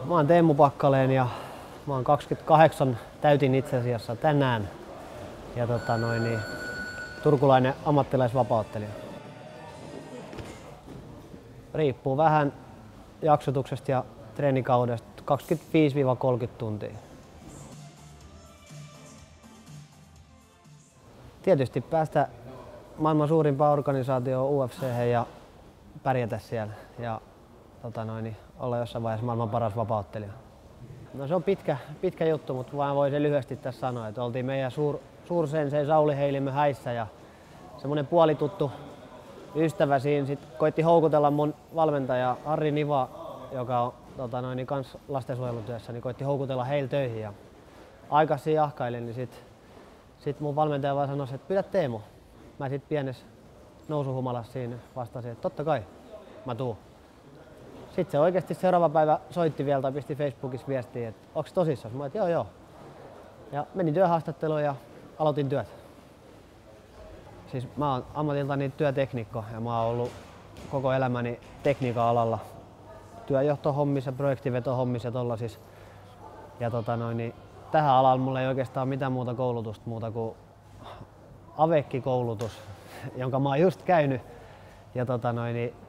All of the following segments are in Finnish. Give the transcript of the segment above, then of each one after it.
Mä oon Teemu Packalén ja mä oon 28, täytin itse asiassa tänään. Ja turkulainen ammattilaisvapauttelija. Riippuu vähän jaksotuksesta ja treenikaudesta, 25–30 tuntia. Tietysti päästä maailman suurimpaan organisaatioon UFC:hen ja pärjätä siellä ja olla jossain vaiheessa maailman paras vapauttelija. No se on pitkä juttu, mutta vaan voin sen lyhyesti tässä sanoa, että oltiin meidän suursensei Sauli Heilimö häissä ja semmonen puolituttu ystävä siinä sit koitti houkutella mun valmentaja Harri Niva, joka on kans lastensuojelutyössä, niin koitti houkutella heillä töihin ja aikaisin jahkailin, niin sit mun valmentaja vaan sanoi, että pyydä Teemu. Mä sit pienessä nousuhumalassa siinä vastasin, että totta kai mä tuun. Sitten se oikeasti seuraava päivä soitti vielä tai pisti Facebookissa viestiä, että onks tosissaan? Mä että joo. Ja menin työhaastatteluun ja aloitin työt. Siis mä oon ammatiltani työteknikko ja mä oon ollut koko elämäni tekniikan alalla. Työjohtohommissa, projektivetohommissa ja tollasissa. Ja tähän alalle mulla ei oikeastaan ole mitään muuta koulutusta muuta kuin AVEC-koulutus, jonka mä oon just käynyt. Ja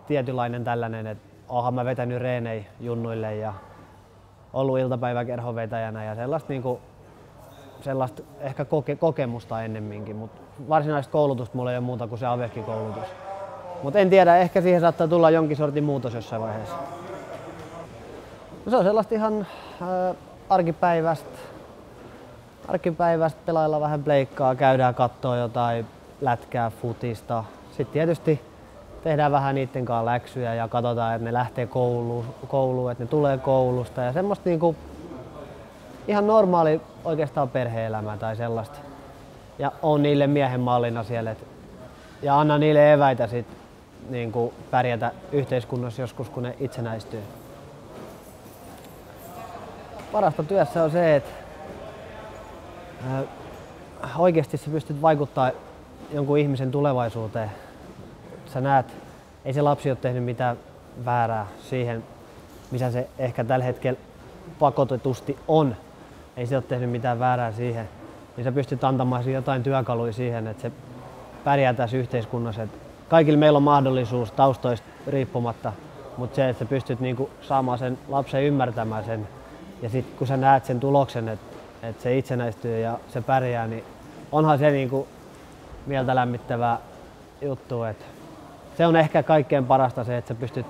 tietynlainen tällainen, että oonhan mä vetänyt reenei junnuille ja ollut iltapäiväkerhovetäjänä ja sellaista ehkä kokemusta ennemminkin, mutta varsinaista koulutusta mulla ei ole muuta kuin se AVEC-koulutus. Mutta en tiedä, ehkä siihen saattaa tulla jonkin sortin muutos jossain vaiheessa. No se on sellaista ihan arkipäivästä pelailla vähän pleikkaa, käydään kattoo jotain lätkää, futista. Sitten tietysti tehdään vähän niiden kanssa läksyjä ja katsotaan, että ne lähtee kouluun, että ne tulee koulusta ja semmoista ihan normaali oikeastaan perhe-elämää tai sellaista. Ja on niille miehen mallina siellä ja anna niille eväitä sit pärjätä yhteiskunnassa joskus, kun ne itsenäistyy. Parasta työssä on se, että oikeasti sä pystyt vaikuttamaan jonkun ihmisen tulevaisuuteen. Sä näet, ei se lapsi ole tehnyt mitään väärää siihen, missä se ehkä tällä hetkellä pakotetusti on. Ei se ole tehnyt mitään väärää siihen. Niin sä pystyt antamaan jotain työkaluja siihen, että se pärjää tässä yhteiskunnassa. Et kaikilla meillä on mahdollisuus taustoista riippumatta, mutta se, että sä pystyt saamaan sen lapsen ymmärtämään sen. Ja sitten kun sä näet sen tuloksen, että se itsenäistyy ja se pärjää, niin onhan se mieltä lämmittävää juttu. Et se on ehkä kaikkein parasta se, että sä pystyt,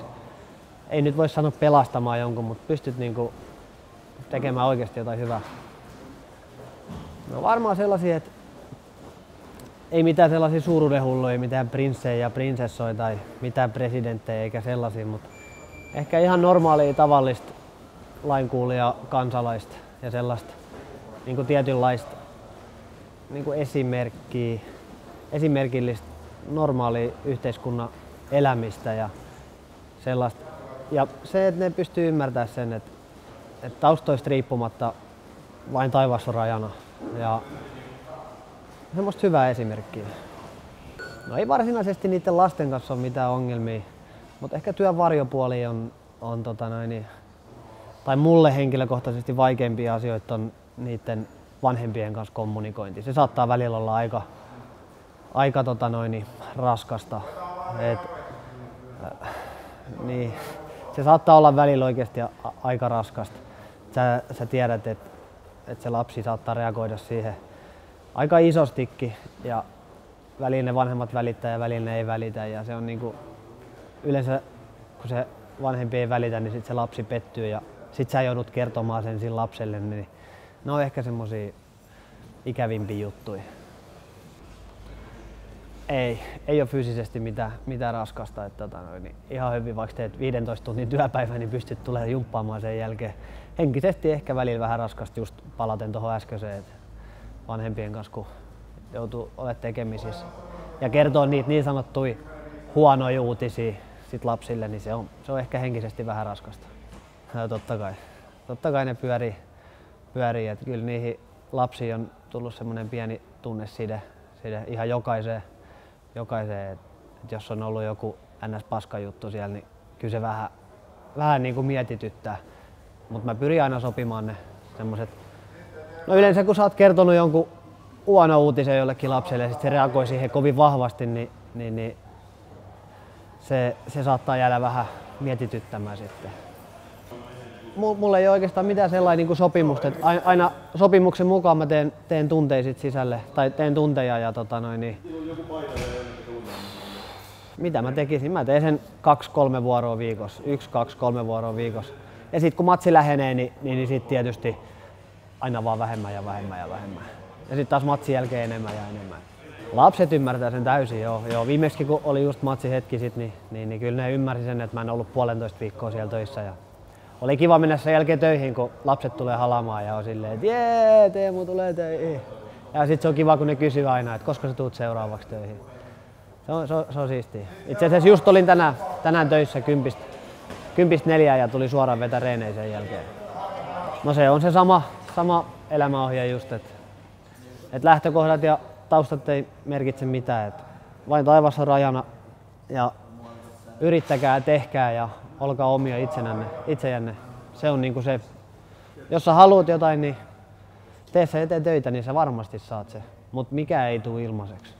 ei nyt voi sanoa pelastamaan jonkun, mutta pystyt tekemään oikeasti jotain hyvää. No varmaan sellaisia, että ei mitään sellaisia suuruudenhulluja, mitään prinssejä ja prinsessoja tai mitään presidenttejä eikä sellaisia, mutta ehkä ihan normaalia tavallista lainkuulijaa kansalaista ja sellaista tietynlaista esimerkillistä normaalia yhteiskunnan elämistä ja sellaista. Ja se, että ne pystyy ymmärtämään sen, että taustoista riippumatta vain taivas on rajana. Ja semmoista hyvää esimerkkiä. No ei varsinaisesti niiden lasten kanssa ole mitään ongelmia, mutta ehkä työn varjopuoli on tai mulle henkilökohtaisesti vaikeimpia asioita on niiden vanhempien kanssa kommunikointi. Se saattaa välillä olla aika raskasta. Niin, se saattaa olla välillä oikeasti aika raskasta. Sä tiedät, että se lapsi saattaa reagoida siihen aika isostikin ja välillä ne vanhemmat välittää ja välillä ne ei välitä. Ja se on yleensä, kun se vanhempi ei välitä, niin sit se lapsi pettyy ja sit sä joudut kertomaan sen sille lapselle. Niin ne on ehkä semmosia ikävimpiä juttuja. Ei ole fyysisesti mitään raskasta. Ihan hyvin, vaikka teet 15 tunnin työpäivän, niin pystyt tulemaan jumppaamaan sen jälkeen. Henkisesti ehkä välillä vähän raskasta, just palaten tuohon äskeiseen, että vanhempien kanssa kun joutuu olemaan tekemisissä ja kertoo niitä niin sanottuja huonoja uutisia sit lapsille, niin se on ehkä henkisesti vähän raskasta. Ja totta kai ne pyörii, että kyllä niihin lapsiin on tullut semmoinen pieni tunneside ihan jokaiseen, että jos on ollut joku NS-paskajuttu siellä, niin kyllä se vähän mietityttää. Mutta mä pyrin aina sopimaan ne semmoset. No yleensä kun sä oot kertonut jonkun huono uutisen jollekin lapselle ja sit se reagoi siihen kovin vahvasti, niin se saattaa jäädä vähän mietityttämään sitten. Mulla ei ole oikeastaan mitään sellainen niin sopimusta, että aina sopimuksen mukaan mä teen tunteja sit sisälle, tai teen tunteja ja mitä mä tekisin? Mä teen sen 2-3 vuoroa viikossa, 1-2-3 vuoroa viikossa. Ja sit kun matsi lähenee, niin sit tietysti aina vaan vähemmän ja vähemmän ja vähemmän. Ja sit taas matsin jälkeen enemmän ja enemmän. Lapset ymmärtää sen täysin, joo. Viimeksi kun oli just matsin hetki sit, niin kyllä ne ymmärsi sen, että mä en ollut 1,5 viikkoa siellä töissä. Ja oli kiva mennä sen jälkeen töihin, kun lapset tulee halamaan ja on silleen, että jee, Teemu tulee töihin. Ja sit se on kiva, kun ne kysyy aina, että koska sä tuut seuraavaksi töihin. Se on siistiä. Itse asiassa just olin tänään töissä 10:00–4 ja tuli suoraan vetää reenejä sen jälkeen. No se on se sama elämäohje just, että lähtökohdat ja taustat ei merkitse mitään. Että vain taivas on rajana ja yrittäkää, tehkää ja olkaa omia itsejänne. Se on niinku se, jos sä haluat jotain, niin tee sä eteen töitä, niin sä varmasti saat se. Mut mikä ei tule ilmaiseksi.